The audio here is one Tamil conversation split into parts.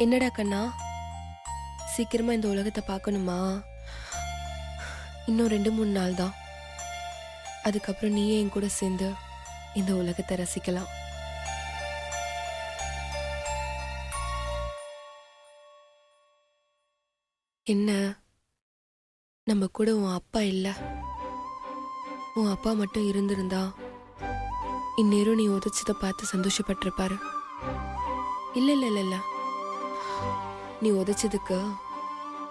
என்னடா கண்ணா, சீக்கிரமா இந்த உலகத்தை பார்க்கணுமா? இன்னும் 2-3 நாள் தான். அதுக்கப்புறம் நீயே என் கூட சேர்ந்து இந்த உலகத்தை ரசிக்கலாம். என்ன, நம்ம கூட உன் அப்பா இல்ல. உன் அப்பா மட்டும் இருந்திருந்தா இந்நேரம் நீ உதச்சதை பார்த்து சந்தோஷப்பட்டிருப்பாரு. இல்ல இல்ல இல்ல இல்ல, நீ உதச்சதுக்கு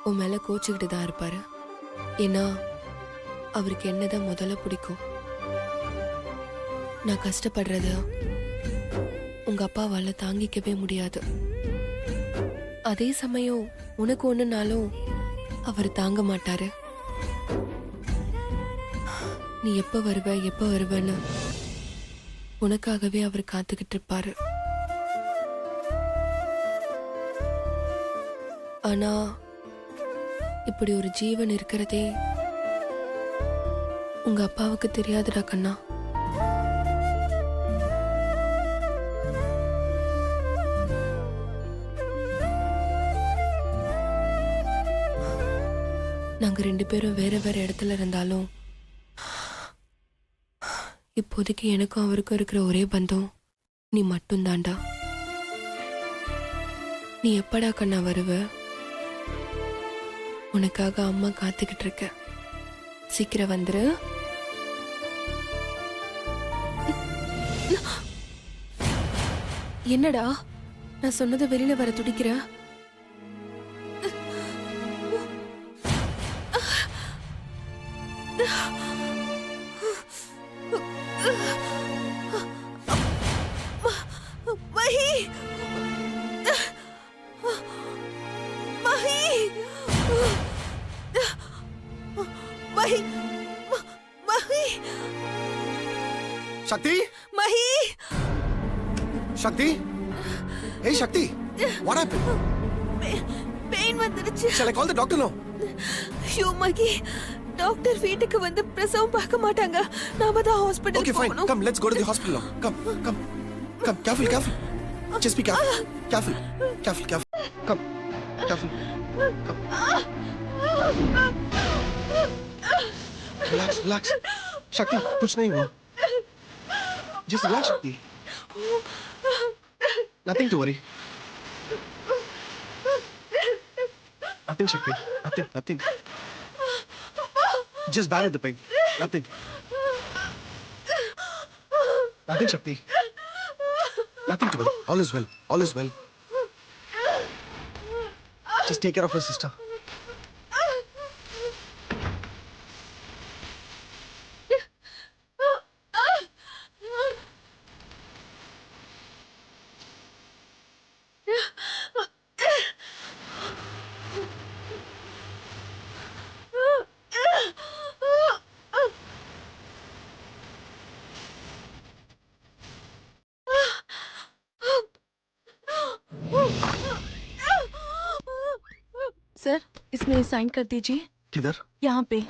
உன் மேல கோச்சுக்கிட்டு தான் இருப்பாரு. ஏன்னா அவருக்கு என்னதான் முதல்ல பிடிக்கும். நான் கஷ்டப்படுறத உங்க அப்பாவால தாங்கிக்கவே முடியாது. அதே சமயம் உனக்கு ஒண்ணுனாலும் அவர் தாங்க மாட்டாரு. நீ எப்ப வருவன்னு உனக்காகவே அவர் காத்துக்கிட்டு இருப்பாரு. ஆனா இப்படி ஒரு ஜீவன் இருக்கிறதே உங்க அப்பாவுக்கு தெரியாதுடா கண்ணா. நாங்க 2 பேரும் வேற வேற இடத்துல இருந்தாலும் இப்போதைக்கு எனக்கும் அவருக்கும் இருக்கிற ஒரே பந்தம் நீ மட்டும்தான்டா. நீ எப்படா கண்ணா வருவ? உனக்காக அம்மா காத்துக்கிட்டு இருக்க. சீக்கிரம் வந்துரு. என்னடா நான் சொன்னதை வெளியில வர துடிக்கிற? Shakti? Mahi! Shakti? Hey Shakti, what happened? Pain வந்துருச்சு. Shall I call the doctor now? ஐயோ மகி, டாக்டர் வீட்டுக்கு வந்து பிரசவம் பார்க்க மாட்டாங்க. நாம தான் ஹாஸ்பிடல் Okay, fine. போகணும். Come, let's go to the hospital now. Come. Careful, careful. Just be careful. Careful. Come. Careful. Come. Relax. Shakti, कुछ नहीं हुआ. Just relax, Shakti. Nothing to worry. Nothing, Shakti. Nothing. Just bear the pain. Nothing, Shakti. Nothing to worry. All is well. Just take care of her sister. Sir, इसमें साइन कर दीजिए. किधर? यहाँ पे.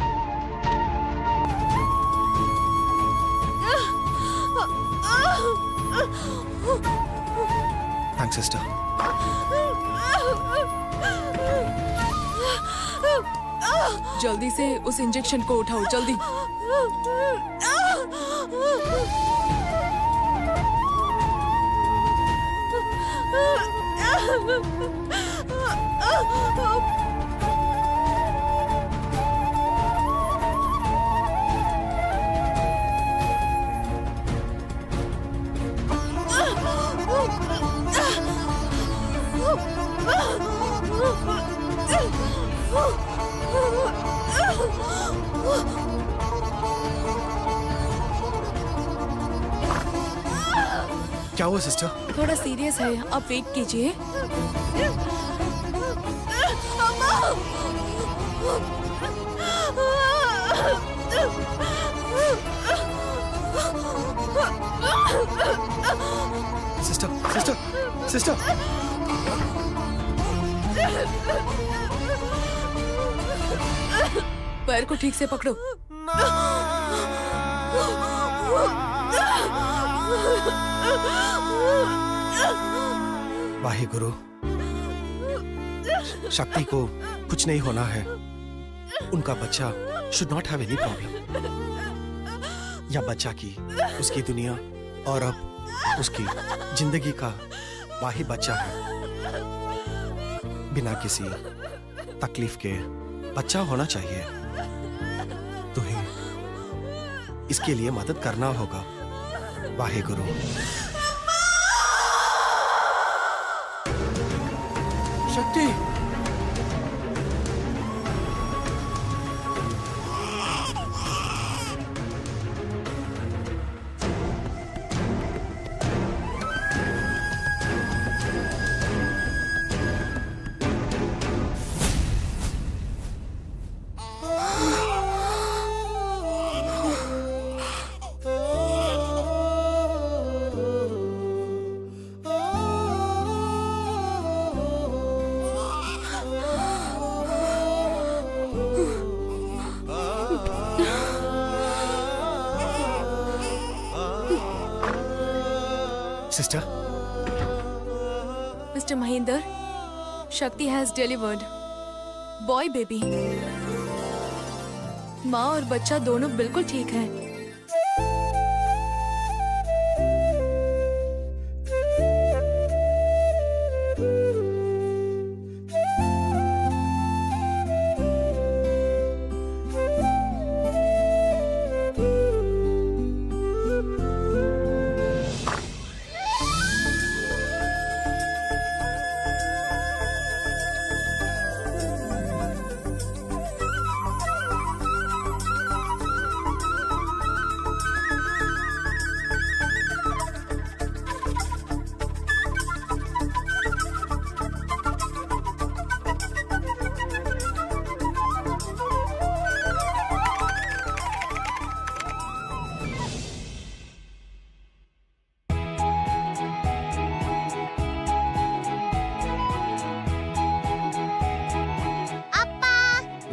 Thanks, sister. जल्दी से उस इंजेक्शन को उठाओ, जल्दी. क्या हुआ सिस्टर? थोड़ा सीरियस है, आप वेट कीजिए. सिस्टर. पैर को ठीक से पकड़ो. वाहे गुरु, शक्ति को कुछ नहीं होना है। उनका बच्चा should not have any problem. या बच्चा की उसकी दुनिया और अब उसकी जिंदगी का वाही बच्चा है। बिना किसी तकलीफ के बच्चा होना चाहिए। तुम्हें इसके लिए मदद करना होगा। वाहे गुरु। शक्ति, sister, Mr. Mahinder, Shakti has delivered boy baby. माँ और बच्चा दोनों बिल्कुल ठीक हैं।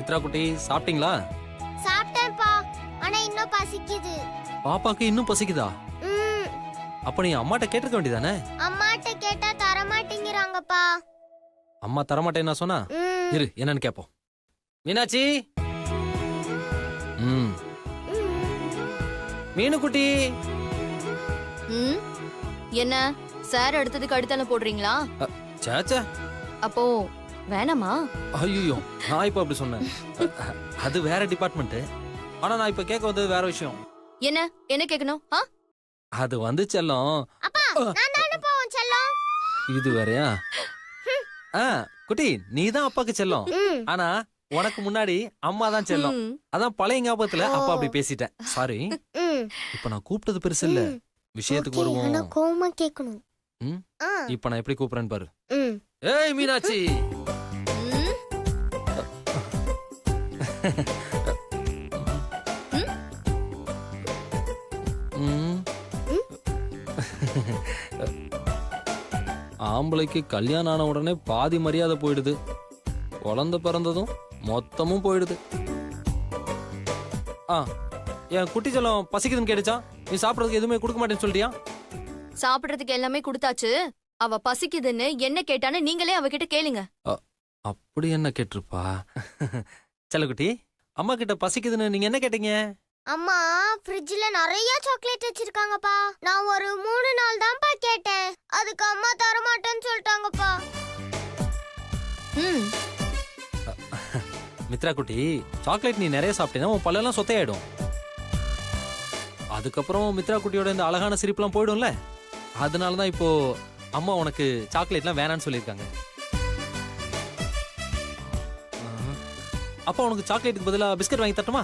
மித்ரா குட்டி சாப்பிட்டீங்களா? சாப்பிட்டேன்ப்பா, ஆனா இன்னும் பசிக்குது. பாப்பாக்கு இன்னும் பசிக்குதா? ம், அப்ப நீ அம்மாட்ட கேட்டிருக்க வேண்டியதானே? அம்மாட்ட கேட்டா தர மாட்டேங்கிறாங்கப்பா. அம்மா தரமாட்டேன்னா சொன்னா ம், இரு என்னன்னு கேப்போம். மீனாட்சி, ம், மீனு குட்டி, ம் என்ன சார் அடுத்ததுக்கு அடுத்தான போடுறீங்களா? சேச்சே, அப்போ வேணாமா? ஐயோ நான் இப்ப அப்படி சொன்னேன். அது வேற டிபார்ட்மெண்ட். ஆனா நான் இப்ப கேட்க வந்தது வேற விஷயம். என்ன என்ன கேட்கணும்? அது வந்து செல்லம். அப்பா நான் தானே போவோம் செல்லம். இது வேறயா? குட்டி நீ தான் அப்பாக்கு செல்லம். ம், ஆனா உனக்கு முன்னாடி அம்மா தான் செல்லம். ம், அதான் பழைய ஞாபகத்துல அப்பா அப்படி பேசிட்டேன். சாரி. ம். இப்ப நான் கூப்பிட்டது பெருசு இல்ல, விஷயத்துக்கு ஓகே, ஆனா வருவோம். கோவமா கேட்கணும். ம்? ஆ, இப்ப நான் எப்படி கூப்பிடுறேன்னு பாரு. ம். ஏய் மீனாட்சி, ம். ம். ஆம்பளைக்கு கல்யாணம் ஆன உடனே பாதி மரியாதை போயிடுது. குழந்தை பிறந்ததும் மொத்தமும் போயிடுது. என் குட்டி செல்லம் பசிக்குதுன்னு கேட்டுச்சா? நீ சாப்பிடறதுக்கு எதுவுமே கொடுக்க மாட்டேன்னு சொல்லிட்டியா? சாப்பிடுறதுக்கு எல்லாமே கொடுத்தாச்சு. அவ பசிக்குதுன்னு என்ன கேட்டான்னு நீங்களே அவகிட்ட கேளுங்க. அப்படி என்ன கேட்டிருப்பா? செல்லக்குட்டி, அம்மா கிட்ட பசிக்குதுன்னு நீங்க என்ன கேட்டீங்க? அம்மா ஃப்ரிட்ஜ்ல நிறைய சாக்லேட் வச்சிருக்காங்கப்பா. நான் ஒரு 3 நாள் தான்ப்பா கேட்டேன். அதுக்கு அம்மா தர மாட்டேன்னு சொல்லிட்டாங்கப்பா. ம் மித்ரா குட்டி, சாக்லேட் நீ நிறைய சாப்பிட்டீங்கன்னா உன் பல்லெல்லாம் சொத்தையாயிடும். அதுக்கப்புறம் மித்ரா குட்டியோட இந்த அழகான சிரிப்புலாம் போயிடும்ல. அதனாலதான் இப்போ அம்மா உனக்கு சாக்லேட்லாம் வேணான்னு சொல்லியிருக்காங்க. அப்பா உனக்கு சாக்லேட்டுக்கு பதிலா பிஸ்கட் வாங்கி தரட்டுமா?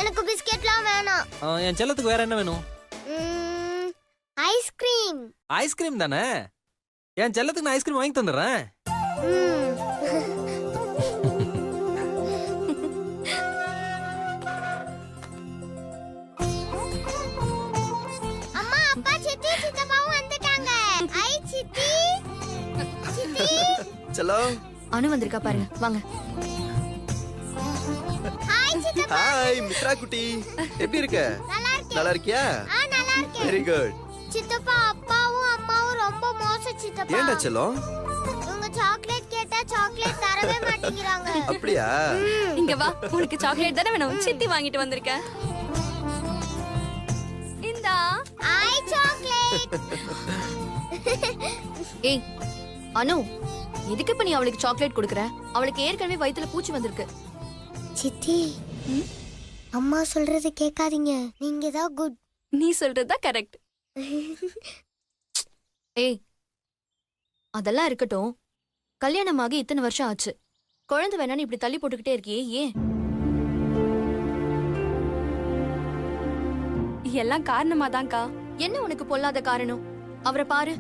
எனக்கு பிஸ்கெட்லாம் வேணாம். என் செல்லத்துக்கு வேற என்ன வேணும்? ஐஸ்கிரீம். ஐஸ்கிரீம் தானே? என் செல்லத்துக்கு நான் ஐஸ்கிரீம் வாங்கி தந்துடுறேன். அம்மா அப்பா சித்தி சித்தப்பாவும் வந்துட்டாங்க. ஐ சித்தி சித்தி. चलो। அனு வந்திருக்கா பாருங்க, வாங்க. ஹாய் சித்தப்பா. हाय मित्रा कुटी, எப்படி இருக்க? நல்லா இருக்கேன். நல்லா இருக்கியா? நல்லா இருக்கேன். Very good. சித்தப்பா அப்பா மோசம் சித்தப்பா ஏன்டா செல்லம்? இவங்க சாக்லேட் கேட்டா சாக்லேட் தரவே மாட்டேங்கிறாங்க அப்படியா? இங்க வா, உனக்கு சாக்லேட் தானே வேணும், சித்தி வாங்கிட்டு வந்திருக்கேன். இந்தா. ஐ சாக்லேட் ஏய் அனு, எதுக்கு இப்ப நீ அவளுக்கு சாக்லேட் கொடுக்கற? அவளுக்கு ஏற்கனவே வயித்துல பூச்சி வந்திருக்கு. சித்தி அம்மா சொல்றது கேட்காதீங்க, நீங்க தான் குட். நீ சொல்றதுதான் கரெக்ட். ஏய், அதெல்லாம் இருக்கட்டும். கல்யாணமாகி இத்தனை வருஷம் ஆச்சு, குழந்தை வேணான்னு இப்படி தள்ளி போட்டுக்கிட்டே இருக்கியே, ஏன்? எல்லாம் காரணமாதான்க்கா. என்ன உனக்கு பொல்லாத காரணம்? அவரை பாரு,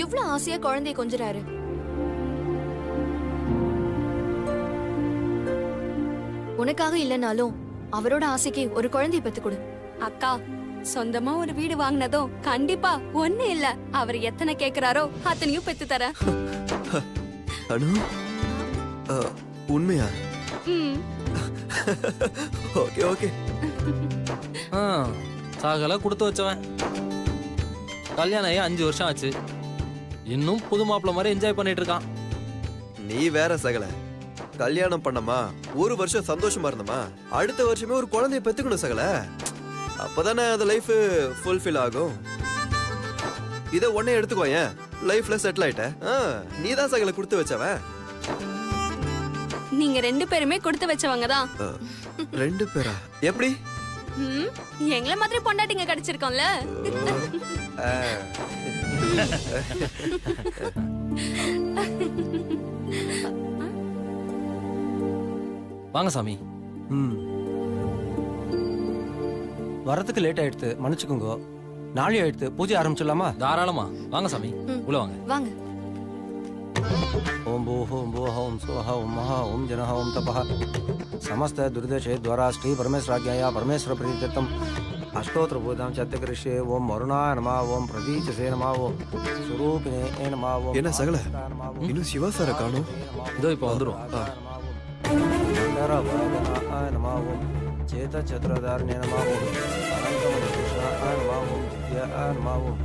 எவ்வளவு ஆசையா குழந்தைய கொஞ்சறாரு. உனக்காக இல்லைனாலும் அவரோட ஆசைக்கு ஒரு குழந்தைய பெத்து கொடு. அக்கா, சொந்தமா ஒரு வீடு வாங்கினதும் கண்டிப்பா ஒண்ணு இல்ல, அவர் எத்தனை கேக்குறாரோ அத்தனையும் பெத்து தர. அனு, உண்மையா? Okay okay. சாகல கொடுத்து வச்சவன். கல்யாணம் ஆகி 5 வருஷம் ஆச்சு, இன்னும் புது மாப்பிள்ள மாதிரி என்ஜாய் பண்ணிட்டு இருக்கான். நீ வேற சகல. கல்யாணம் பண்ணமா, ஒரு வருஷம் சந்தோஷமா இருந்தமா, அடுத்த வருஷமே ஒரு குழந்தைய பெத்துக்கணும் சகல. அப்பதானே அது லைஃப் ஃபுல்ஃபில் ஆகும். இத உடனே எடுத்துக்கோ, ஏன் லைஃப்ல செட்டில் ஆயிட்ட. நீ தான் சகல கொடுத்து வச்சவன். நீங்க 2 பேருமே கொடுத்து வச்சவங்க தான். 2 பேரா? எப்படி? எங்களை மாதிரி பொண்டாட்டிங்க கிடைச்சிருக்கோம்ல. வாங்க சாமி. வரதுக்கு லேட் ஆயிடுத்து, மன்னிச்சுக்கோங்க. நாளை ஆயிடுத்து, பூஜை ஆரம்பிச்சிடலாமா? தாராளமா வாங்க சாமி, உள்ள வாங்க. வாங்க. ஓம் பூ ஓம் பூ ஓம் சுவஹ ஓம் மஹா ஓம் ஜனஹ ஓம் தபஹ समस्त दुर्दशे द्वारा श्री परमेश्वराज्ञया परमेश्वर प्रीत्यर्थम अष्टोत्र भूतां चत्करिष्ये ओम वरुणाय नमः ओम प्रदीचसे नमः ओम स्वरूपिणे नमः ओम என்ன சகல இன்னும் சிவா சார காணோம். இதோ இப்போ வந்துரும். मंदरवादनाय नमः ओम चेतचत्रधारणे नमः ओम अनन्तमनिषाय नमः ओम दिव्याय नमः ओम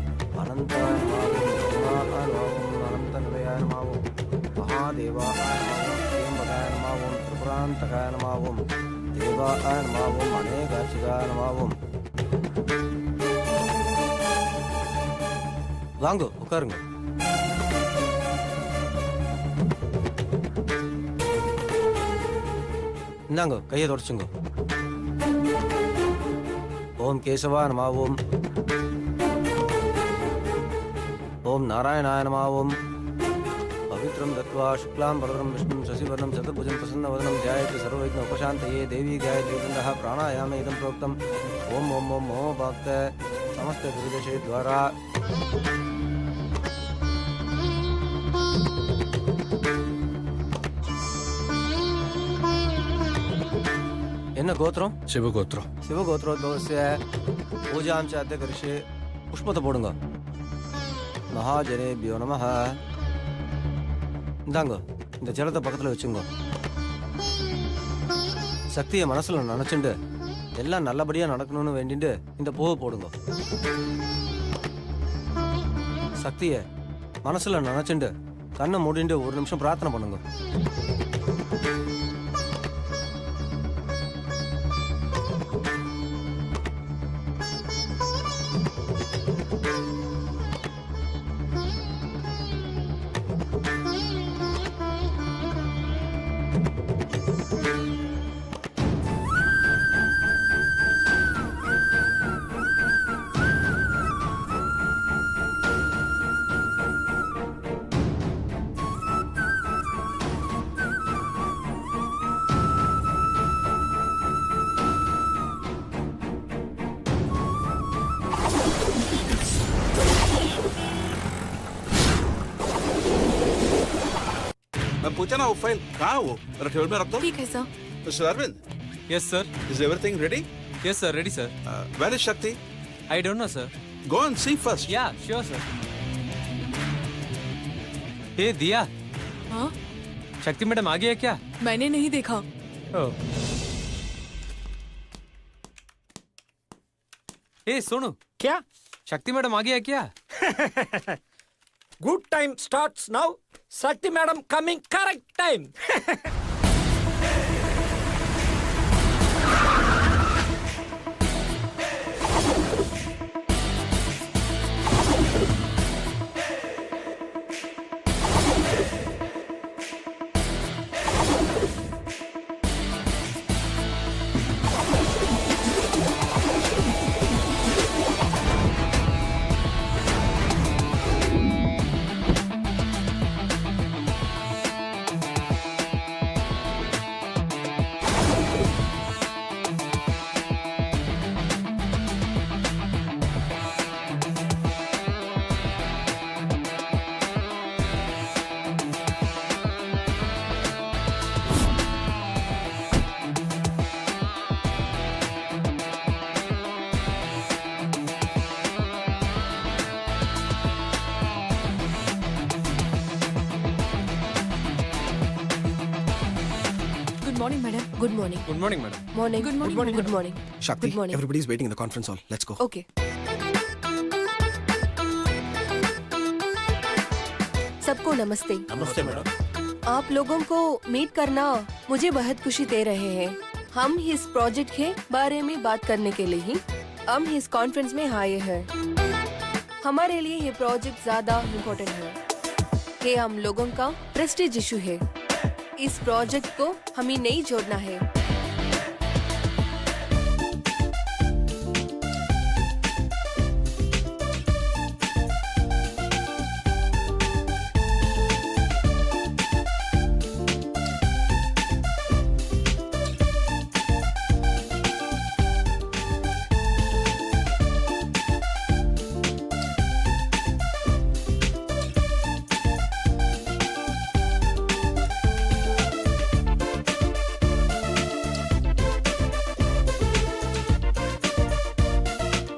अनन्ताय नमः ओम ब्रह्माय नमः ओम अनन्तनिलयाय नमः ओम महादेवाय नमः ओम त्र्यम्बकाय नमः ओम त्रिपुरान्तकाय नमः ओम देवाय नमः ओम अनेकाचिकाय नमः ओम. வாங்க உட்காருங்க. இந்தாங்க கையை தொடச்சுங்க. ஓம் கேசவா நம ஓம் ஓம் நாராயணாய நம ஓம் पवित्रं दत्वा शुक्लां वरदं विष्णुं शशिवर्णं चतुर्भुजं प्रसन्नवदनं ध्यायेत् सर्वविघ्न उपशान्तये देवी गायत्री गन्धः प्राणायामे इदं प्रोक्तम् ओम ओम ओम ओम भक्त समस्त गुरुदशे द्वारा என்ன கோத்திரம்? சிவகோத்திரம். சிவகோத்திரோத்பவஸ்ய பூஜாம் ச அத்தியகரிஷே. புஷ்பத்தை போடுங்க. மகாஜனேபியோ நமஹ. இந்தாங்க இந்த ஜலத்தை பக்கத்தில் வச்சுங்க. சக்தியை மனசுல நினைச்சுண்டு எல்லாம் நல்லபடியா நடக்கணும்னு வேண்டிட்டு இந்த பூவை போடுங்க. சக்தியை மனசுல நினைச்சுண்டு கண்ணை மூடிட்டு 1 நிமிஷம் பிரார்த்தனை பண்ணுங்க. मैं पूछा ना वो फाइल कहाँ है वो? मेरा टेबल में रख दो. ठीक है sir. Mr. Arvind, yes sir. is everything ready? Yes sir, ready sir. Where is Shakti? I don't know sir. Go and see first. या श्योर सर. हे दिया, हाँ, शक्ति मैडम आ गई है क्या? मैंने नहीं देखा. ओह. हे सोनू, क्या? शक्ति मैडम आ गई है क्या? Good time starts now. Sakti madam coming correct time. Good morning madam. Good morning. Good morning madam. Morning. Good morning, madam. Good morning. Shakti, Good morning. everybody is waiting in the conference hall. Let's go. Okay. सबको नमस्ते. नमस्ते मैडम. आप लोगों को मीट करना मुझे बहुत खुशी दे रहे हैं. हम इस प्रोजेक्ट के बारे में बात करने के लिए ही हम इस कॉन्फ्रेंस में आए हैं. हमारे लिए ये प्रोजेक्ट ज्यादा इम्पोर्टेंट है. ये हम लोगों का प्रेस्टीज इशू है. इस प्रोजेक्ट को हमें नहीं छोड़ना है.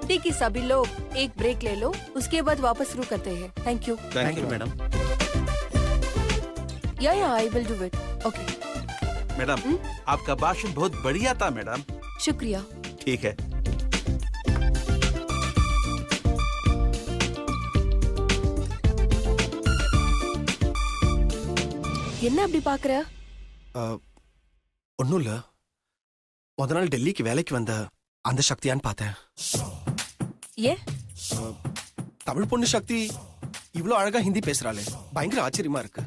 ठीक है, सभी लोग एक ब्रेक ले लो, उसके बाद वापस शुरू करते हैं. Thank you. Thank you madam. Yeah I will do it. Okay. Madam आपका भाषण बहुत बढ़िया था मैडम. शुक्रिया. ठीक है. என்ன அப்படி பாக்குற? ஒன்றும் இல்லை, முத நாள் டெல்லிக்கு வேலைக்கு வந்த அந்த சக்தியான்னு பார்த்தேன். ஏன்? தமிழ் பொண்ணு சக்தி இவ்வளோ அழகா ஹிந்தி பேசுறாளே, பயங்கர ஆச்சரியமா இருக்கு.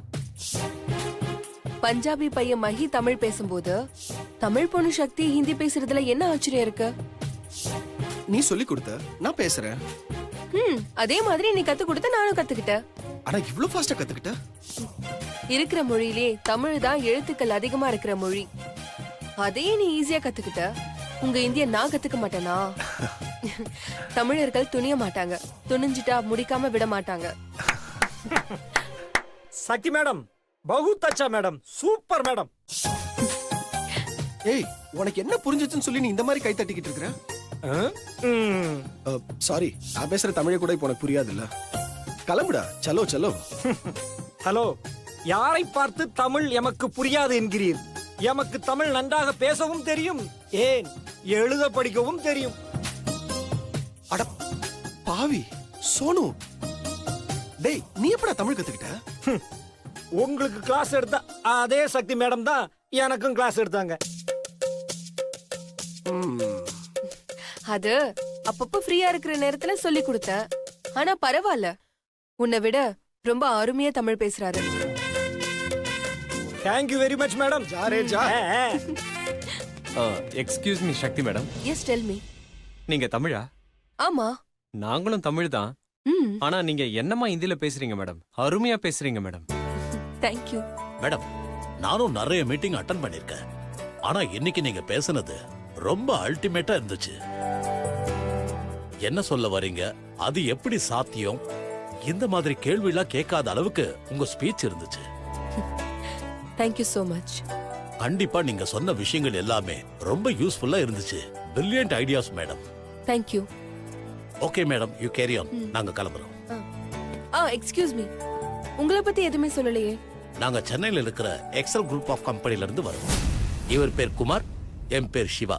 பஞ்சாபி பையன் மஹி தமிழ் பேசும்போது தமிழ் பொண்ணு சக்தி ஹிந்தி பேசுறதுல என்ன ஆச்சரியம் இருக்கு? நீ சொல்லி கொடுத்த, நான் பேசுறேன். அதே மாதிரி நீ கத்து கொடுத்த நானும் கத்துக்கிட்டேன். ஆனா இவ்வளோ ஃபாஸ்டா கத்துக்கிட்ட? இருக்கிற மொழியிலே தமிழ் தான் எழுத்துக்கள் அதிகமா இருக்கிற மொழி. அதே நீ ஈஸியா கத்துக்கிட்ட. உங்க இந்திய நான் கத்துக்க மாட்டேனா? தமிழர்கள் துணிய மாட்டாங்க, துணிஞ்சிட்டா முடிக்காம விட மாட்டாங்க. Sakti madam, बहुत अच्छा मैडम. Super madam. ஏய், உனக்கு என்ன புரிஞ்சிச்சுன்னு சொல்லி நீ இந்த மாதிரி கை தட்டிக்கிட்டு இருக்கிற? சாரி, நான் பேசுற தமிழை கூட இப்போ உனக்கு புரியாது இல்ல. கிளம்புடா, சலோ சலோ. ஹலோ, யாரை பார்த்து தமிழ் எமக்கு புரியாது என்கிறீர்? எமக்கு தமிழ் நன்றாக பேசவும் தெரியும், ஏன் எழுத படிக்கவும் தெரியும். அட பாவி சோனு, டேய் நீ எப்படா தமிழ் கத்துக்கிட்ட? உங்களுக்கு கிளாஸ் எடுத்த அதே சக்தி மேடம் தான் எனக்கும் கிளாஸ் எடுத்தாங்க. அது அப்பப்ப ஃப்ரீயா இருக்கிற நேரத்துல சொல்லி கொடுத்தேன். ஆனா பரவாயில்ல, உன்னை விட ரொம்ப அருமையா தமிழ் பேசுறாரு. Thank you very much madam. ஜாரே ஜா. Excuse me Shakti madam. Yes tell me. நீங்க தமிழா? ஆமா. நாங்களும் தமிழ் தான். ஆனா நீங்க என்னமா ஹிந்தில பேசுறீங்க மேடம்? அருமையா பேசுறீங்க மேடம். தேங்க்யூ. மேடம், நானும் நிறைய மீட்டிங் அட்டன் பண்ணிருக்கேன். ஆனா இன்னைக்கு நீங்க பேசுனது ரொம்ப அல்டிமேட்டா இருந்துச்சு. என்ன சொல்ல வரீங்க, அது எப்படி சாத்தியம், இந்த மாதிரி கேள்விலாம் கேட்காத அளவுக்கு உங்க ஸ்பீச் இருந்துச்சு. Thank you so much. கண்டிப்பா நீங்க சொன்ன விஷயங்கள் எல்லாமே ரொம்ப யூஸ்ஃபுல்லா இருந்துச்சு. Brilliant ideas madam. Thank you. Okay madam, you carry on. நாங்க கிளம்புறோம். எக்ஸ்கியூஸ் மீ, உங்களை பத்தி எதுவுமே சொல்லலையே. நாங்க சென்னையில இருக்கிற எக்ஸல் குரூப் ஆஃப் கம்பெனில இருந்து வரோம். இவர் பேர் குமார், என் பேர் சிவா.